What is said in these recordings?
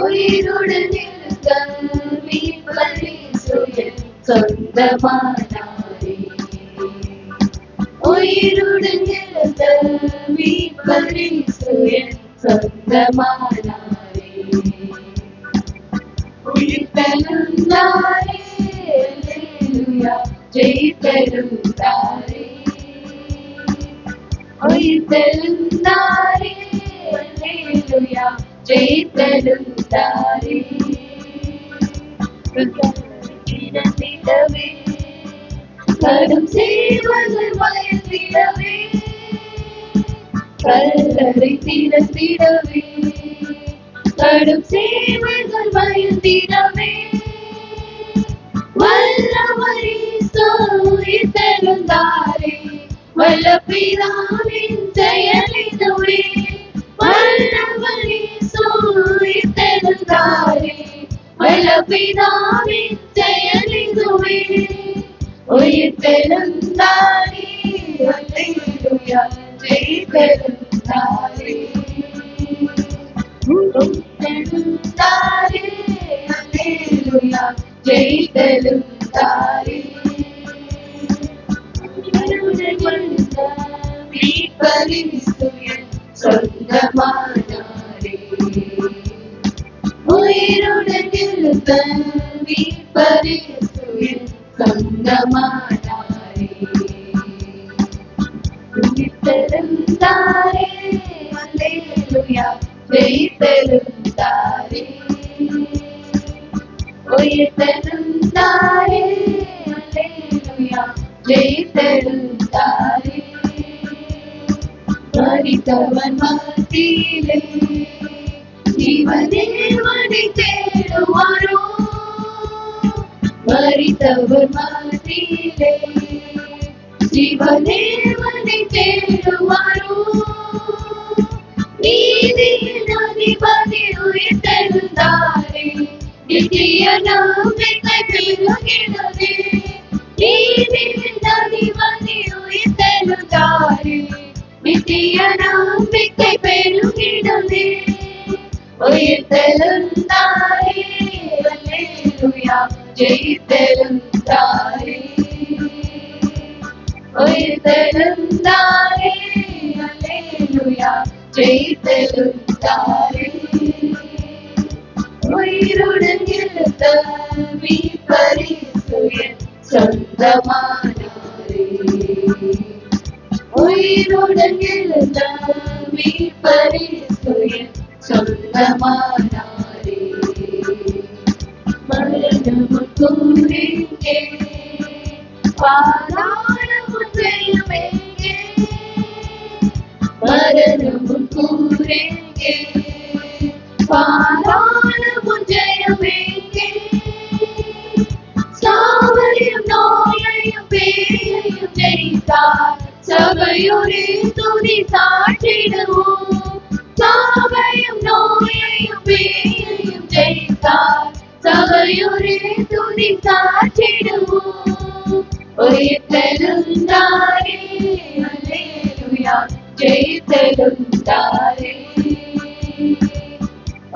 உயிருடன் இருந்த மீட்பரிசு என் சொந்தமானாரே. உயிருடன் இருந்த மீட்பரிசு என் சொந்தமானாரே. உயிர்த்தெழுந்தாரே, அல்லேலூயா, ஜெயித்தெழுந்தாரே. உயிர்த்தெழுந்தாரே, அல்லேலூயா, ஜெயித்தெழுந்தாரே. திறந்திடவே கடும் சேவகர் பயந்திடவே, கல்லறை திறந்திடவே கடும் சேவகர் பயந்திடவே, வல்லவர் இயேசு உயிர்த்தெழுந்தாரே. வல்ல பிதாவின் செயலிதுவே, வல்லவர் இயேசு உயிர்த்தெழுந்தாரே. வல்ல பிதாவின் செயலிதுவே, உயிர்த்தெழுந்தாரே. அல்லேலூயா, ஜெயித்தெழுந்தாரே. உயிர்த்தெழுந்தாரே, அல்லேலூயா, ஜெயித்தெழுந்தாரே. மீட்பரிசு என் சொந்தமானாரே. உயிருடன் இருந்த மீட்பரிசு என் சொந்தமானாரே. உயிர்த்தெழுந்தாரே, அல்லேலூயா, ஜெயித்தெழுந்தாரே. உயிர்த்தெழுந்தாரே, அல்லேலூயா, ஜெயித்தெழுந்தாரே. மரித்தவன் மத்தியிலே ஜீவதேவனை தேடுவாரோ, மரித்தவர் மத்தியிலே ஜீவதேவனை தேடுவாரோ. நீதியின் அதிபதி உயிர்த்தெழுந்தாரே, நித்திய நம்பிக்கை பெருகிடவே. நீதியின் அதிபதி உயிர்த்தெழுந்தாரே, நித்திய நம்பிக்கை பெருகிடவே. உயிர்த்தெழுந்தாரே, அல்லேலூயா, ஜெயித்தெழுந்தாரே. உயிர்த்தெழுந்தாரே, அல்லேலூயா, ஜெயித்தெழுந்தாரே. உயிருடன் இருந்த மீட்பரிசு என் சொந்தமானாரே. உயிருடன் இருந்த மீட்பரிசு என் சொந்தமானாரே. மரணமும் கூரெங்கே, பாதாளமும் ஜெயமெங்கே. மரணமும் கூரெங்கே, பாதாளமும் ஜெயமெங்கே. சாவையும் நோயையும் பேயையும் ஜெயித்தார், சபையோரே துதி சாற்றிடுவோம். சாவையும் நோயையும் பேயையும் ஜெயித்தார், சபையோரே துதி சாற்றிடுவோம். உயிர்த்தெழுந்தாரே, அல்லேலூயா, ஜெயித்தெழுந்தாரே.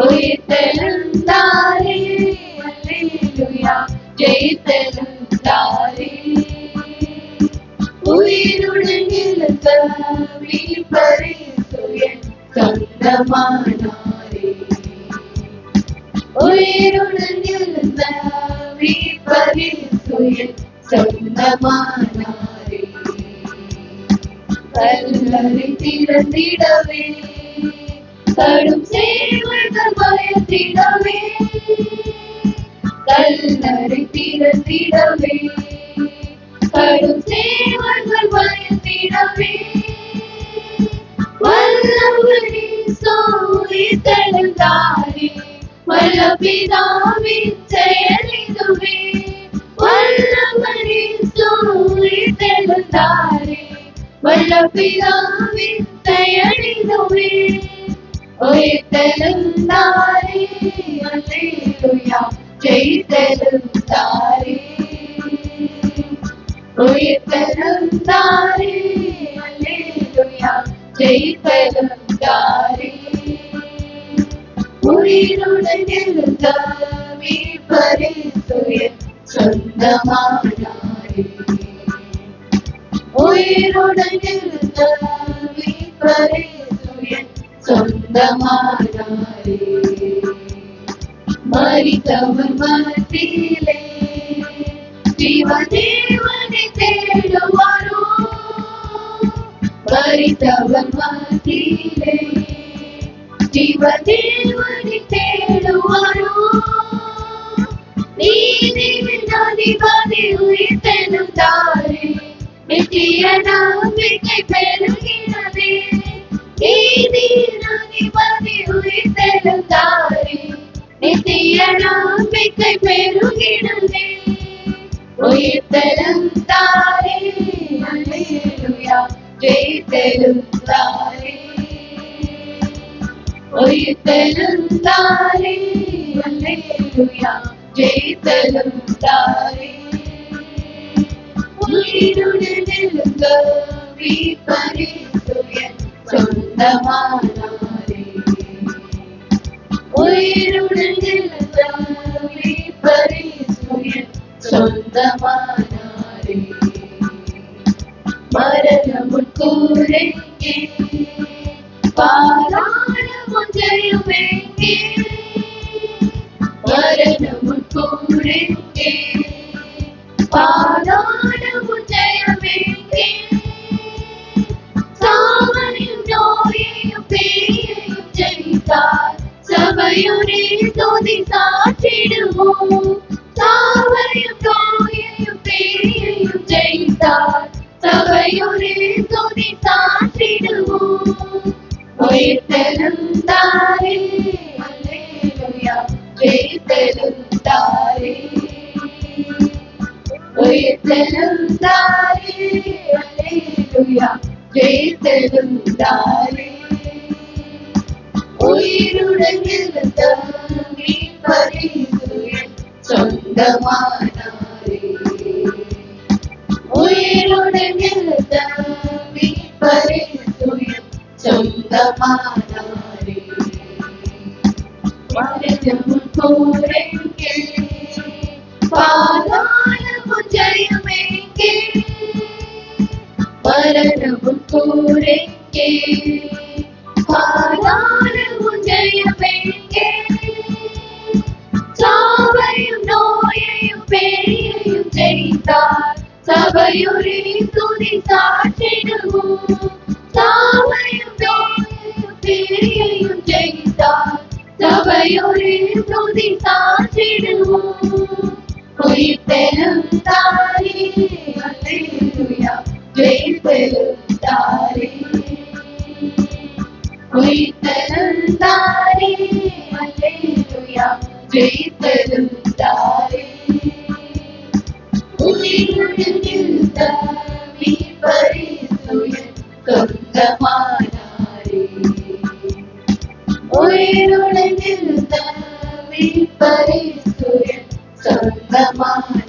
உயிர்த்தெழுந்தாரே, அல்லேலூயா, ஜெயித்தெழுந்தாரே. உயிருடன் இருந்த மீட்பரிசு என் சொந்தமானாரே. உயிருடன் இருந்த மீட்பரிசு என் சொந்தமானாரே. கல்லறை திறந்திடவே கடும் சேவகர் பயந்திடவே, கல்லறை திறந்திடவே கடும் சேவகர் பயந்திடவே. வல்லவர் இயேசு உயிர்த்தெழுந்தாரே, வல்ல பிதாவின் செயலிதுவே. வல்லவர் இயேசு உயிர்த்தெழுந்தாரே, வல்ல பிதாவின் செயலிதுவே. உயிர்த்தெழுந்தாரே, அல்லேலூயா, ஜெயித்தெழுந்தாரே. உயிர்த்தெழுந்தாரே, அல்லேலூயா, ஜெயித்தெழுந்தாரே. உயிருடன் எழுந்த மீட்பரிசுயர் சொந்தமானாரே. உயிருடன் எழுந்த மீட்பரிசுயர் சொந்தமானாரே. மரித்தவர் மத்தியிலே ஜீவதேவனை தேடுவாரோ. மரித்தவர் மத்தியிலே ஜீவதேவனை தேடுவாரோ. நீதியின் அதிபதி உயிர்த்தெழுந்தாரே. நித்திய நம்பிக்கை பெருகினதே. நீதியின் அதிபதி உயிர்த்தெழுந்தாரே. நித்திய நம்பிக்கை பெருகினதே. உயிர்த்தெழுந்தாரே. அல்லேலூயா. ஜெயித்தெழுந்தாரே. உயிர்த்தெழுந்தாரே. அல்லேலூயா. ஜெயித்தெழுந்தாரே. உயிருடன் எழுந்த மீட்பரிசுயர் சொந்தமானாரே. உயிருடன் எழுந்த மீட்பரிசுயர் சொந்தமானாரே. மரணமும் கூரெங்கே, பாதாளமும் ஜெயமெங்கே. மரணமும் கூரெங்கே, பாதாளமும் ஜெயமெங்கே. சாவையும் நோயையும் பேயையும் ஜெயித்தார். சபையுரே துதி சாற்றிடுவோம். சாவையும் நோயையும் பேயையும் ஜெயித்தார். சபையுரே துதி சாற்றிடுவோம். உயிர்த்தெழுந்தாரே. அல்லேலூயா. ஜெயித்தெழுந்தாரே. உயிர்த்தெழுந்தாரே. அல்லேலூயா. ஜெயித்தெழுந்தாரே. உயிருடன் எழுந்த மீட்பரிசுயர் சொந்தமானாரே. உயிருடன் எழுந்த மீட்பரிசுயர் சொந்தமானாரே. மரணமும் கூரெங்கே, பாதாளமும் ஜெயமெங்கே. மரணமும் கூரெங்கே, பாதாளமும் ஜெயமெங்கே. சாவையும் நோயையும் பேயையும் ஜெயித்தார். சபையுரே துதி சாற்றிடுவோம். சாவையும் நோயையும் பேயையும் ஜெயித்தார். சபையுரே துதி சாற்றிடுவோம். உயிர்த்தெழுந்தாரே. அல்லேலூயா. ஜெயித்தெழுந்தாரே. உயிர்த்தெழுந்தாரே. அல்லேலூயா. ஜெயித்தெழுந்தாரே. உயிருடன் எழுந்த மீட்பரிசுயர் சொந்தமானாரே. உயிருடன் எழுந்த மீட்பரிசுயர் சொந்தமானாரே.